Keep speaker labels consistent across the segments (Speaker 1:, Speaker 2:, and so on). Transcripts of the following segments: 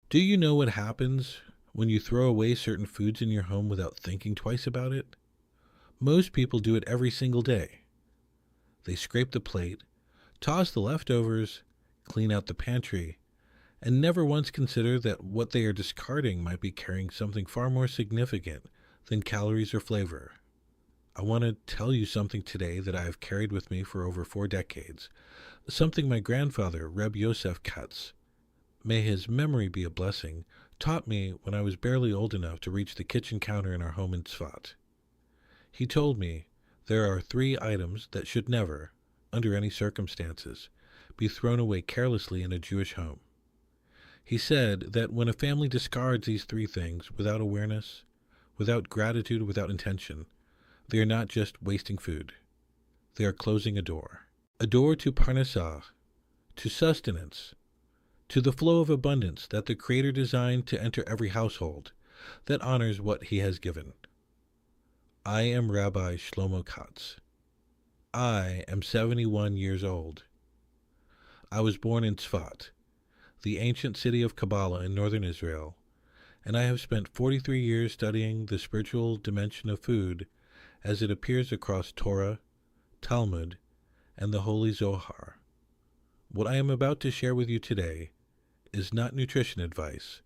Speaker 1: Do you know what happens when you throw away certain foods in your home without thinking twice about it? Most people do it every single day. They scrape the plate, toss the leftovers, clean out the pantry, and never once consider that what they are discarding might be carrying something far more significant than calories or flavor. I want to tell you something today that I have carried with me for over 4 decades, something my grandfather, Reb Yosef Katz, may his memory be a blessing, taught me when I was barely old enough to reach the kitchen counter in our home in Tzfat. He told me there are 3 items that should never, under any circumstances, be thrown away carelessly in a Jewish home. He said that when a family discards these 3 things without awareness, without gratitude, without intention, they are not just wasting food. They are closing a door to parnasah, to sustenance, to the flow of abundance that the Creator designed to enter every household that honors what He has given. I am Rabbi Shlomo Katz. I am 71 years old. I was born in Tzfat, the ancient city of Kabbalah in northern Israel, and I have spent 43 years studying the spiritual dimension of food as it appears across Torah, Talmud, and the Holy Zohar. What I am about to share with you today is not nutrition advice.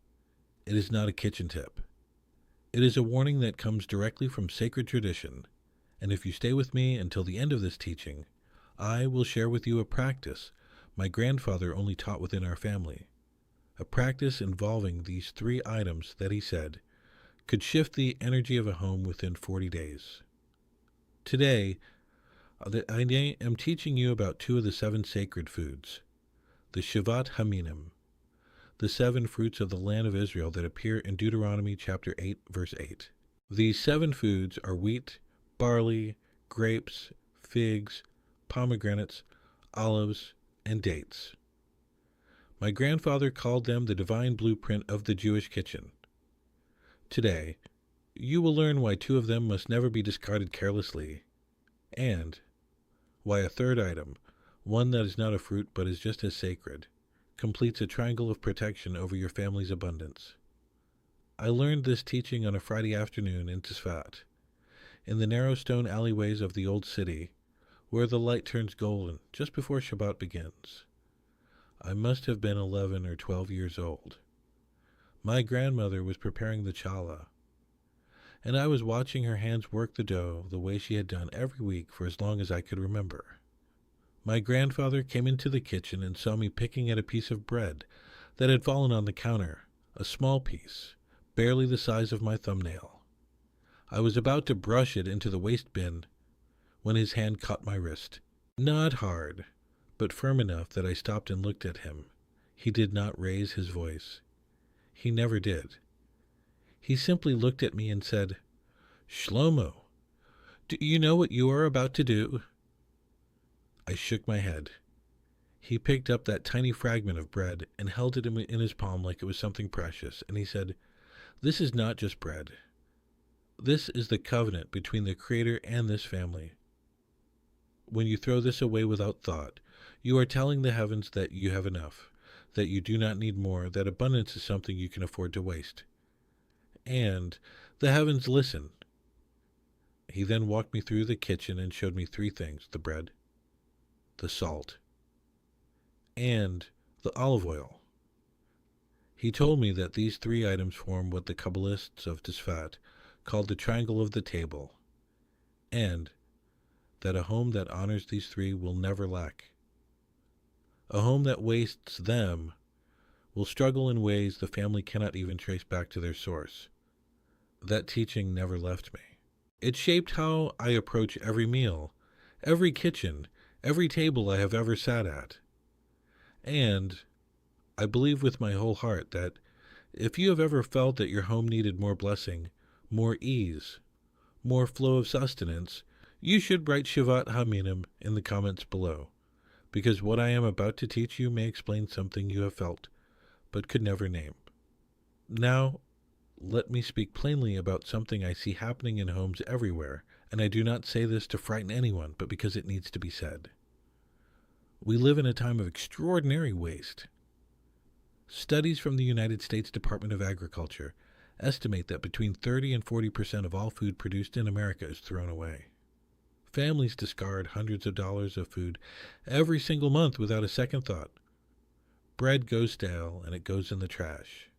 Speaker 1: It is not a kitchen tip. It is a warning that comes directly from sacred tradition, and if you stay with me until the end of this teaching, I will share with you a practice my grandfather only taught within our family, a practice involving these 3 items that he said could shift the energy of a home within 40 days. Today, I am teaching you about 2 of the 7 sacred foods, the Shivat Haminim, the 7 fruits of the land of Israel that appear in Deuteronomy chapter 8, verse 8. These 7 foods are wheat, barley, grapes, figs, pomegranates, olives, and dates. My grandfather called them the divine blueprint of the Jewish kitchen. Today, you will learn why 2 of them must never be discarded carelessly, and why a 3rd item, one that is not a fruit but is just as sacred, completes a triangle of protection over your family's abundance. I learned this teaching on a Friday afternoon in Tzfat, in the narrow stone alleyways of the old city, where the light turns golden just before Shabbat begins. I must have been 11 or 12 years old. My grandmother was preparing the challah, and I was watching her hands work the dough the way she had done every week for as long as I could remember. My grandfather came into the kitchen and saw me picking at a piece of bread that had fallen on the counter, a small piece, barely the size of my thumbnail. I was about to brush it into the waste bin when his hand caught my wrist. Not hard, but firm enough that I stopped and looked at him. He did not raise his voice. He never did. He simply looked at me and said, "Shlomo, do you know what you are about to do?" I shook my head. He picked up that tiny fragment of bread and held it in his palm like it was something precious, and he said, "This is not just bread. This is the covenant between the Creator and this family. When you throw this away without thought, you are telling the heavens that you have enough, that you do not need more, that abundance is something you can afford to waste. And the heavens listen." He then walked me through the kitchen and showed me 3 things: the bread, the salt, and the olive oil. He told me that these 3 items form what the Kabbalists of Tzfat called the triangle of the table, and that a home that honors these 3 will never lack. A home that wastes them will struggle in ways the family cannot even trace back to their source. That teaching never left me. It shaped how I approach every meal, every kitchen, every table I have ever sat at. And I believe with my whole heart that if you have ever felt that your home needed more blessing, more ease, more flow of sustenance, you should write Shivat Haminim in the comments below, because what I am about to teach you may explain something you have felt, but could never name. Now, let me speak plainly about something I see happening in homes everywhere, and I do not say this to frighten anyone, but because it needs to be said. We live in a time of extraordinary waste. Studies from the United States Department of Agriculture estimate that between 30 and 40% of all food produced in America is thrown away. Families discard hundreds of dollars of food every single month without a second thought. Bread goes stale and it goes in the trash.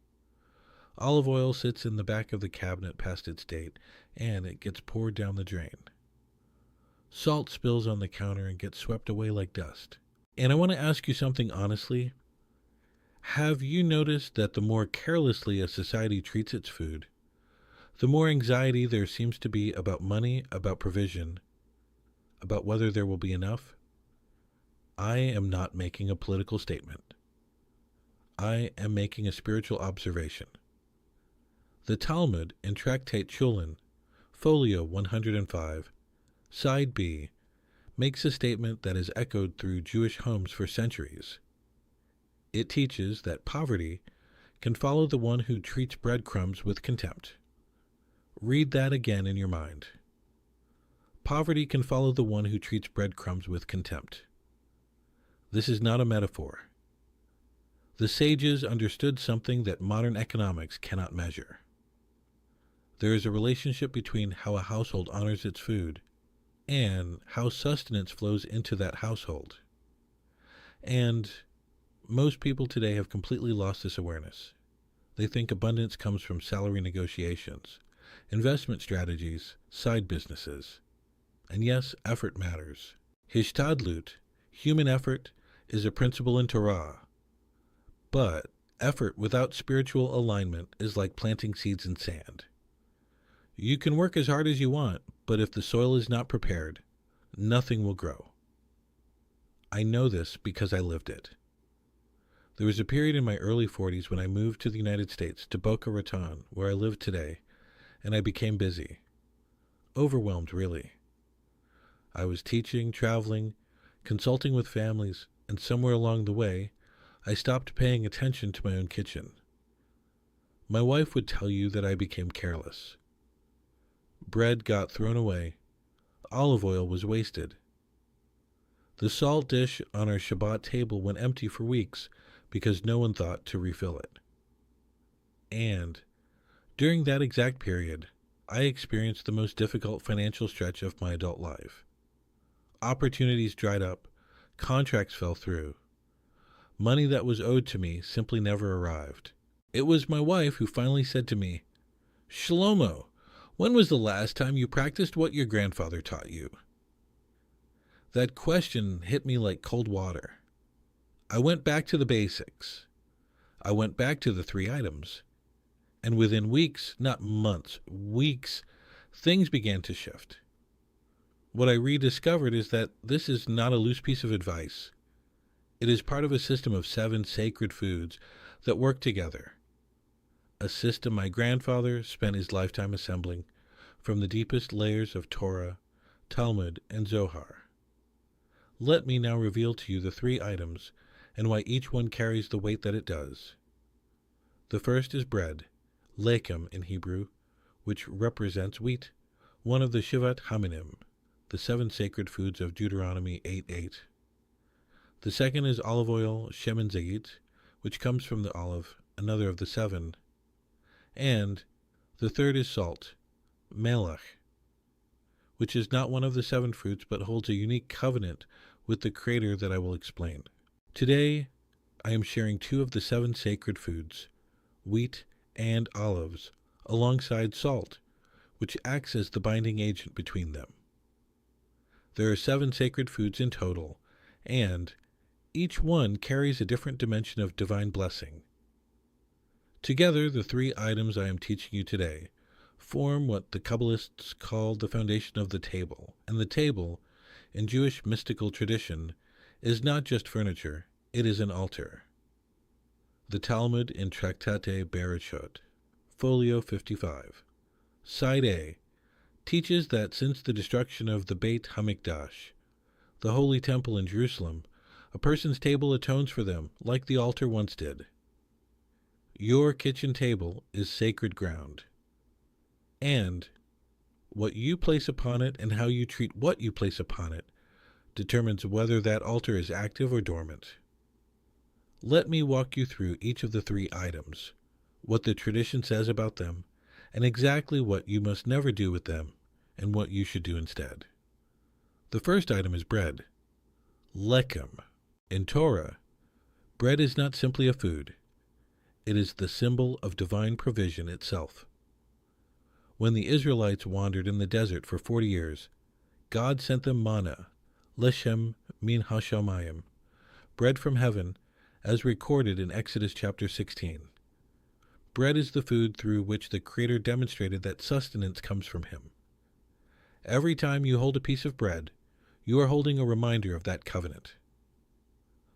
Speaker 1: Olive oil sits in the back of the cabinet past its date and it gets poured down the drain. Salt spills on the counter and gets swept away like dust. And I want to ask you something honestly. Have you noticed that the more carelessly a society treats its food, the more anxiety there seems to be about money, about provision, about whether there will be enough? I am not making a political statement. I am making a spiritual observation. The Talmud in Tractate Chulin, folio 105, side B, makes a statement that is echoed through Jewish homes for centuries. It teaches that poverty can follow the one who treats breadcrumbs with contempt. Read that again in your mind. Poverty can follow the one who treats breadcrumbs with contempt. This is not a metaphor. The sages understood something that modern economics cannot measure. There is a relationship between how a household honors its food and how sustenance flows into that household. And most people today have completely lost this awareness. They think abundance comes from salary negotiations, investment strategies, side businesses. And yes, effort matters. Hishtadlut, human effort, is a principle in Torah. But effort without spiritual alignment is like planting seeds in sand. You can work as hard as you want, but if the soil is not prepared, nothing will grow. I know this because I lived it. There was a period in my early 40s when I moved to the United States, to Boca Raton, where I live today, and I became busy. Overwhelmed, really. I was teaching, traveling, consulting with families, and somewhere along the way, I stopped paying attention to my own kitchen. My wife would tell you that I became careless. Bread got thrown away. Olive oil was wasted. The salt dish on our Shabbat table went empty for weeks because no one thought to refill it. And during that exact period, I experienced the most difficult financial stretch of my adult life. Opportunities dried up, contracts fell through. Money that was owed to me simply never arrived. It was my wife who finally said to me, "Shlomo, when was the last time you practiced what your grandfather taught you?" That question hit me like cold water. I went back to the basics. I went back to the 3 items. And within weeks, not months, weeks, things began to shift. What I rediscovered is that this is not a loose piece of advice. It is part of a system of 7 sacred foods that work together. A system my grandfather spent his lifetime assembling from the deepest layers of Torah, Talmud, and Zohar. Let me now reveal to you the 3 items and why each one carries the weight that it does. The first is bread, lechem in Hebrew, which represents wheat, one of the Shivat Haminim, the 7 sacred foods of Deuteronomy 8:8. The second is olive oil, shemen zayit, which comes from the olive, another of the 7. And the third is salt, melech, which is not one of the 7 fruits but holds a unique covenant with the Creator that I will explain. Today, I am sharing 2 of the 7 sacred foods, wheat and olives, alongside salt, which acts as the binding agent between them. There are 7 sacred foods in total, and each one carries a different dimension of divine blessing. Together, the 3 items I am teaching you today form what the Kabbalists call the foundation of the table, and the table, in Jewish mystical tradition, is not just furniture, it is an altar. The Talmud in Tractate Bereshot, folio 55, side A, teaches that since the destruction of the Beit HaMikdash, the Holy Temple in Jerusalem, a person's table atones for them, like the altar once did. Your kitchen table is sacred ground, and what you place upon it and how you treat what you place upon it determines whether that altar is active or dormant. Let me walk you through each of the three items, what the tradition says about them, and exactly what you must never do with them, and what you should do instead. The first item is bread. Lechem. In Torah, bread is not simply a food. It is the symbol of divine provision itself. When the Israelites wandered in the desert for 40 years, God sent them manna, leshem min hashamayim, bread from heaven, as recorded in Exodus chapter 16. Bread is the food through which the Creator demonstrated that sustenance comes from Him. Every time you hold a piece of bread, you are holding a reminder of that covenant.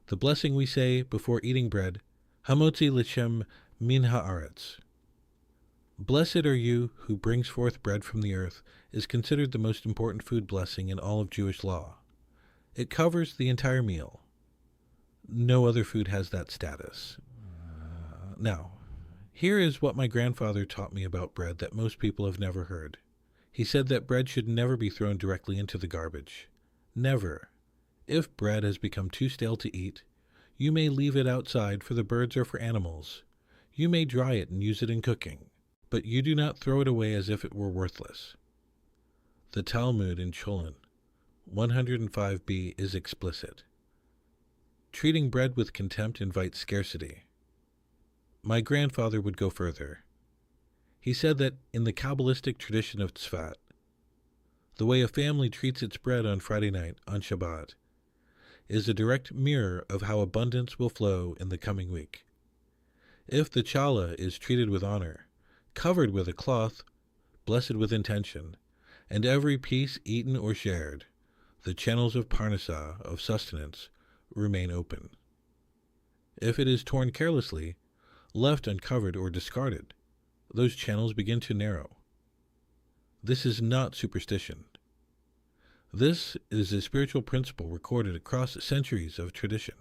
Speaker 1: The blessing we say before eating bread, Hamotzi lechem min haaretz. Blessed are you who brings forth bread from the earth, is considered the most important food blessing in all of Jewish law. It covers the entire meal. No other food has that status. Now, here is what my grandfather taught me about bread that most people have never heard. He said that bread should never be thrown directly into the garbage. Never. If bread has become too stale to eat, you may leave it outside for the birds or for animals. You may dry it and use it in cooking, but you do not throw it away as if it were worthless. The Talmud in Cholin 105b is explicit. Treating bread with contempt invites scarcity. My grandfather would go further. He said that in the Kabbalistic tradition of Tzfat, the way a family treats its bread on Friday night, on Shabbat, is a direct mirror of how abundance will flow in the coming week. If the challah is treated with honor, covered with a cloth, blessed with intention, and every piece eaten or shared, the channels of parnasah, of sustenance, remain open. If it is torn carelessly, left uncovered or discarded, those channels begin to narrow. This is not superstition. This is a spiritual principle recorded across centuries of tradition.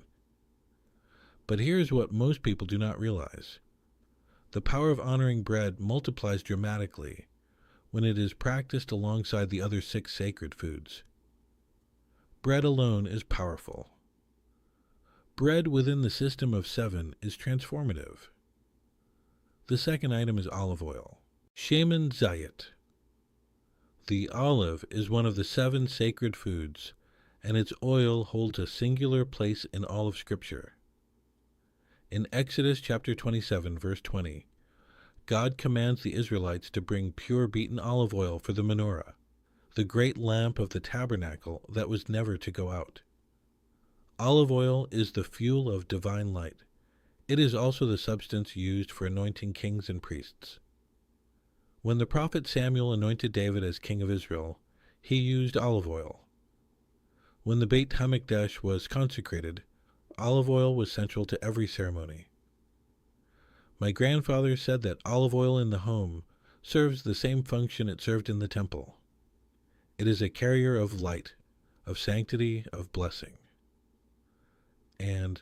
Speaker 1: But here's what most people do not realize. The power of honoring bread multiplies dramatically when it is practiced alongside the other 6 sacred foods. Bread alone is powerful. Bread within the system of 7 is transformative. The second item is olive oil. Shemen zayit. The olive is one of the 7 sacred foods, and its oil holds a singular place in all of Scripture. In Exodus chapter 27, verse 20, God commands the Israelites to bring pure beaten olive oil for the menorah, the great lamp of the tabernacle that was never to go out. Olive oil is the fuel of divine light. It is also the substance used for anointing kings and priests. When the prophet Samuel anointed David as king of Israel, he used olive oil. When the Beit HaMikdash was consecrated, olive oil was central to every ceremony. My grandfather said that olive oil in the home serves the same function it served in the temple. It is a carrier of light, of sanctity, of blessing. And,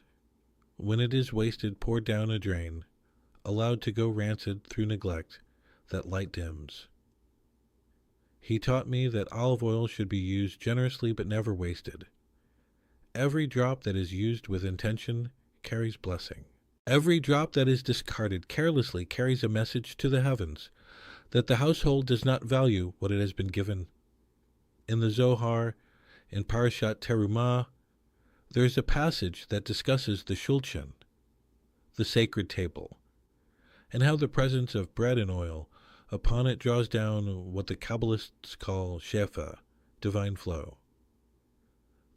Speaker 1: when it is wasted, poured down a drain, allowed to go rancid through neglect, that light dims. He taught me that olive oil should be used generously but never wasted. Every drop that is used with intention carries blessing. Every drop that is discarded carelessly carries a message to the heavens that the household does not value what it has been given. In the Zohar, in Parashat Terumah, there is a passage that discusses the shulchan, the sacred table, and how the presence of bread and oil upon it draws down what the Kabbalists call shefa, divine flow.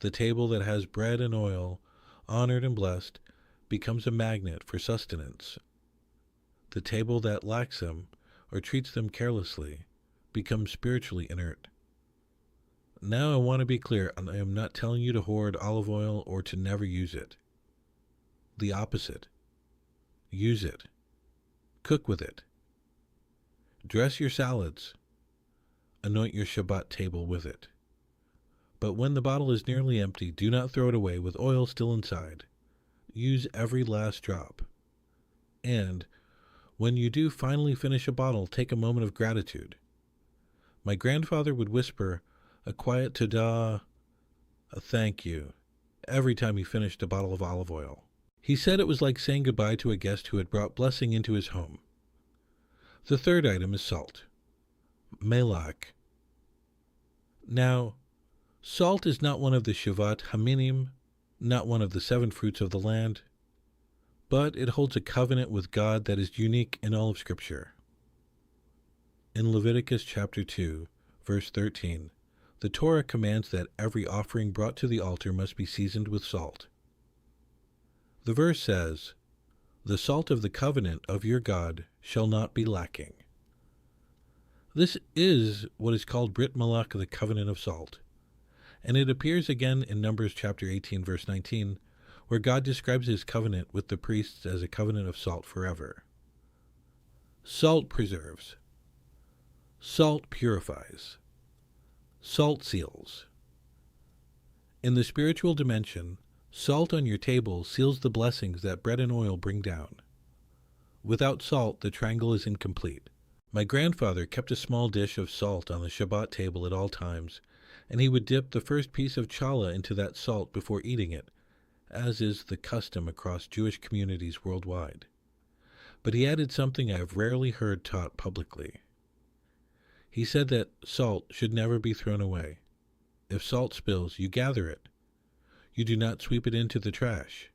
Speaker 1: The table that has bread and oil, honored and blessed, becomes a magnet for sustenance. The table that lacks them, or treats them carelessly, becomes spiritually inert. Now I want to be clear, and I am not telling you to hoard olive oil or to never use it. The opposite. Use it. Cook with it. Dress your salads. Anoint your Shabbat table with it. But when the bottle is nearly empty, do not throw it away with oil still inside. Use every last drop. And, when you do finally finish a bottle, take a moment of gratitude. My grandfather would whisper a quiet todah, a thank you, every time he finished a bottle of olive oil. He said it was like saying goodbye to a guest who had brought blessing into his home. The third item is salt. Melach. Now, salt is not one of the Shavat Haminim, not one of the 7 fruits of the land, but it holds a covenant with God that is unique in all of Scripture. In Leviticus chapter 2, verse 13, the Torah commands that every offering brought to the altar must be seasoned with salt. The verse says, "The salt of the covenant of your God shall not be lacking." This is what is called Brit Malach, the covenant of salt, and it appears again in Numbers chapter 18, verse 19, where God describes his covenant with the priests as a covenant of salt forever. Salt preserves. Salt purifies. Salt seals. In the spiritual dimension, salt on your table seals the blessings that bread and oil bring down. Without salt, the triangle is incomplete. My grandfather kept a small dish of salt on the Shabbat table at all times, and he would dip the first piece of challah into that salt before eating it, as is the custom across Jewish communities worldwide. But he added something I have rarely heard taught publicly. He said that salt should never be thrown away. If salt spills, you gather it. You do not sweep it into the trash.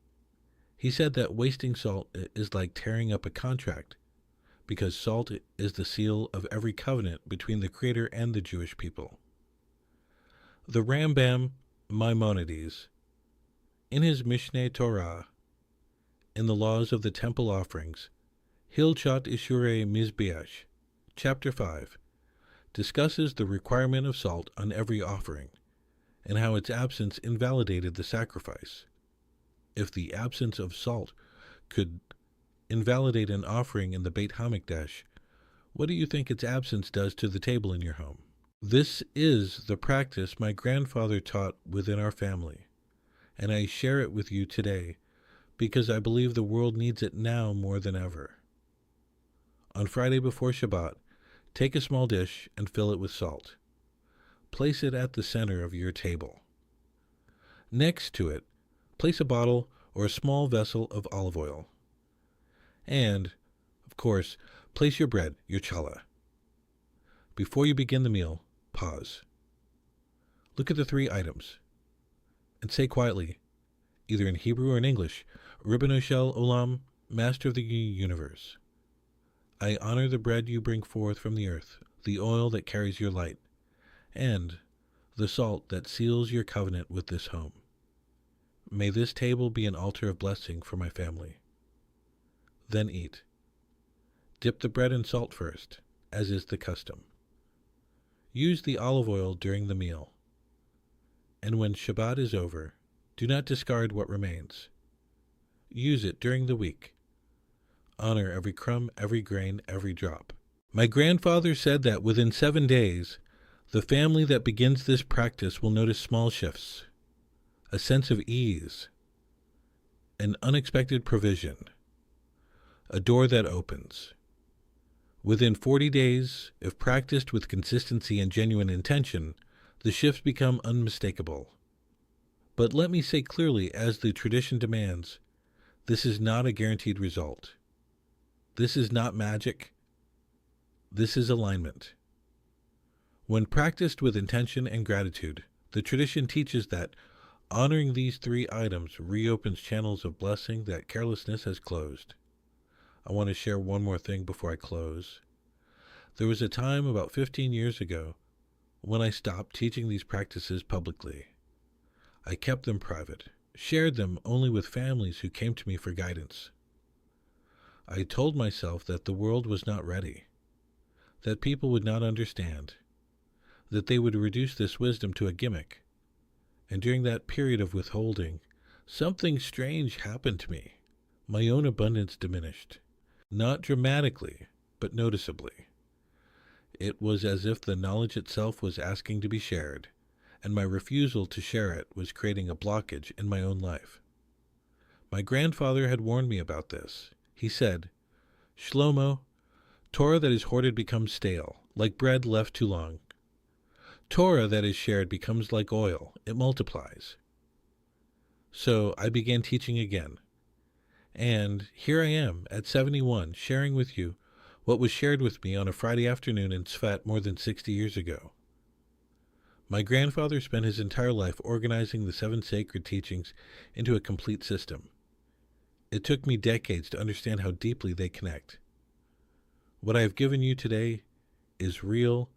Speaker 1: He said that wasting salt is like tearing up a contract, because salt is the seal of every covenant between the Creator and the Jewish people. The Rambam Maimonides, in his Mishneh Torah, in the laws of the temple offerings, Hilchot Ishure Mizbeach, chapter 5, discusses the requirement of salt on every offering, and how its absence invalidated the sacrifice. If the absence of salt could invalidate an offering in the Beit HaMikdash, what do you think its absence does to the table in your home? This is the practice my grandfather taught within our family, and I share it with you today because I believe the world needs it now more than ever. On Friday before Shabbat, take a small dish and fill it with salt. Place it at the center of your table. Next to it, place a bottle or a small vessel of olive oil. And, of course, place your bread, your challah. Before you begin the meal, pause. Look at the 3 items and say quietly, either in Hebrew or in English, Ribbon Shel Olam, Master of the Universe. I honor the bread you bring forth from the earth, the oil that carries your light, and the salt that seals your covenant with this home. May this table be an altar of blessing for my family. Then eat. Dip the bread in salt first, as is the custom. Use the olive oil during the meal. And when Shabbat is over, do not discard what remains. Use it during the week. Honor every crumb, every grain, every drop. My grandfather said that within 7 days, the family that begins this practice will notice small shifts, a sense of ease, an unexpected provision, a door that opens. Within 40 days, if practiced with consistency and genuine intention, the shifts become unmistakable. But let me say clearly, as the tradition demands, this is not a guaranteed result. This is not magic. This is alignment. When practiced with intention and gratitude, the tradition teaches that honoring these 3 items reopens channels of blessing that carelessness has closed. I want to share one more thing before I close. There was a time about 15 years ago when I stopped teaching these practices publicly. I kept them private, shared them only with families who came to me for guidance. I told myself that the world was not ready, that people would not understand, that they would reduce this wisdom to a gimmick. And during that period of withholding, something strange happened to me. My own abundance diminished. Not dramatically, but noticeably. It was as if the knowledge itself was asking to be shared, and my refusal to share it was creating a blockage in my own life. My grandfather had warned me about this. He said, "Shlomo, Torah that is hoarded becomes stale, like bread left too long. Torah that is shared becomes like oil, it multiplies." So I began teaching again. And here I am at 71, sharing with you what was shared with me on a Friday afternoon in Tzfat more than 60 years ago. My grandfather spent his entire life organizing the 7 sacred teachings into a complete system. It took me decades to understand how deeply they connect. What I have given you today is real,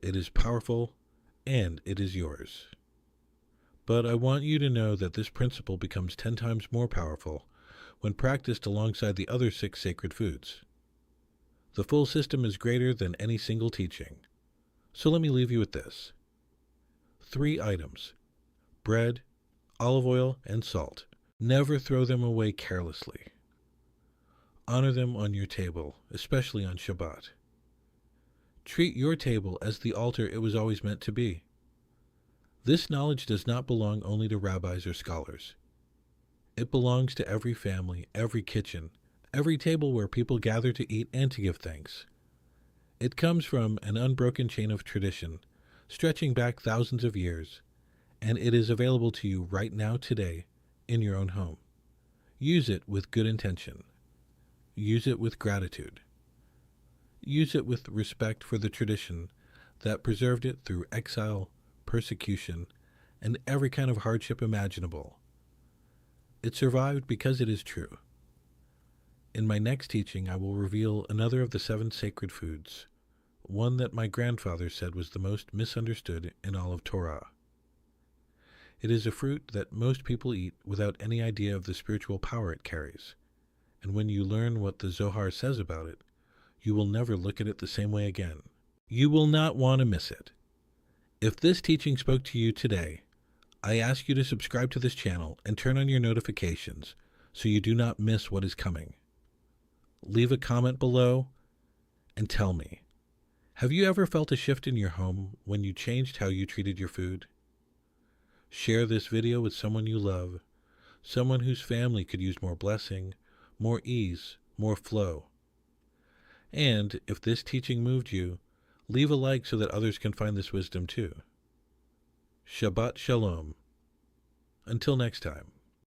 Speaker 1: it is powerful, and it is yours. But I want you to know that this principle becomes 10 times more powerful when practiced alongside the other 6 sacred foods. The full system is greater than any single teaching. So let me leave you with this. 3 items: bread, olive oil, and salt. Never throw them away carelessly. Honor them on your table, especially on Shabbat. Treat your table as the altar it was always meant to be. This knowledge does not belong only to rabbis or scholars. It belongs to every family, every kitchen, every table where people gather to eat and to give thanks. It comes from an unbroken chain of tradition, stretching back thousands of years, and it is available to you right now today in your own home. Use it with good intention. Use it with gratitude. Use it with respect for the tradition that preserved it through exile, persecution, and every kind of hardship imaginable. It survived because it is true. In my next teaching, I will reveal another of the 7 sacred foods, one that my grandfather said was the most misunderstood in all of Torah. It is a fruit that most people eat without any idea of the spiritual power it carries, and when you learn what the Zohar says about it, you will never look at it the same way again. You will not want to miss it. If this teaching spoke to you today, I ask you to subscribe to this channel and turn on your notifications so you do not miss what is coming. Leave a comment below and tell me, have you ever felt a shift in your home when you changed how you treated your food? Share this video with someone you love, someone whose family could use more blessing, more ease, more flow. And if this teaching moved you, leave a like so that others can find this wisdom too. Shabbat Shalom. Until next time.